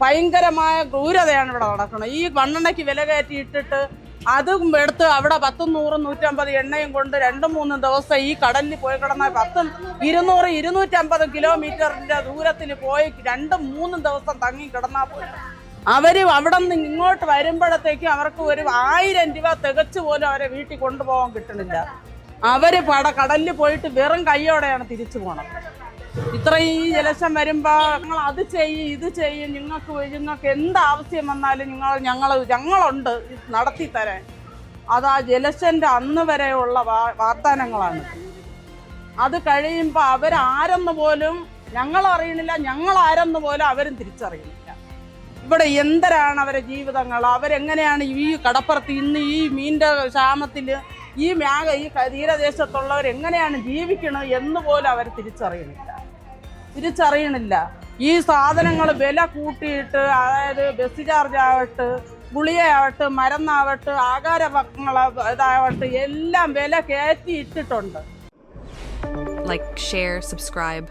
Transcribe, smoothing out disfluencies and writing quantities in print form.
ഭയങ്കരമായ ക്രൂരതയാണ് ഇവിടെ നടക്കുന്നത്. ഈ മണ്ണെണ്ണയ്ക്ക് വില കയറ്റി ഇട്ടിട്ട് അതും എടുത്ത് അവിടെ 10, 100, 150 എണ്ണയും കൊണ്ട് 2-3 ദിവസം ഈ കടലിൽ പോയി കിടന്ന 10, 200, 250 കിലോമീറ്ററിന്റെ ദൂരത്തിൽ പോയി 2-3 ദിവസം തങ്ങി കിടന്നാൽ പോലും അവര് അവിടെ നിന്ന് ഇങ്ങോട്ട് വരുമ്പോഴത്തേക്കും അവർക്ക് ഒരു 1000 രൂപ തികച്ചു പോലും അവരെ വീട്ടിൽ കൊണ്ടുപോകാൻ കിട്ടണില്ല. അവര് കടലിൽ പോയിട്ട് വെറും കയ്യോടെയാണ് തിരിച്ചു പോണത്. ഇത്രയും ഈ ജലക്ഷം വരുമ്പോ നിങ്ങൾ അത് ചെയ്യും ഇത് ചെയ്യും, നിങ്ങൾക്ക് എന്താവശ്യം വന്നാലും ഞങ്ങളുണ്ട് നടത്തി തരാൻ. അത് ആ ജലക്ഷന്റെ അന്ന് വരെയുള്ള വാഗ്ദാനങ്ങളാണ്. അത് കഴിയുമ്പോൾ അവരാരെന്ന് പോലും ഞങ്ങളറിയണില്ല, ഞങ്ങളാരെന്ന് പോലും അവരും തിരിച്ചറിയണില്ല. ഇവിടെ എന്തരാണ് അവരെ ജീവിതങ്ങൾ, അവരെങ്ങനെയാണ് ഈ കടപ്പുറത്ത് ഇന്ന് ഈ മീൻ്റെ ക്ഷാമത്തിൽ ഈ തീരദേശത്തുള്ളവരെങ്ങനെയാണ് ജീവിക്കണത് എന്ന് പോലും അവർ തിരിച്ചറിയണില്ല. ഈ സാധനങ്ങൾ വില കൂട്ടിയിട്ട്, അതായത് ബസ് ചാർജ് ആവട്ടെ, ഗുളികയാവട്ടെ, മരുന്നാവട്ടെ, ഇതാവട്ടെ, എല്ലാം വില കയറ്റി ഇട്ടിട്ടുണ്ട്. Like, share, subscribe.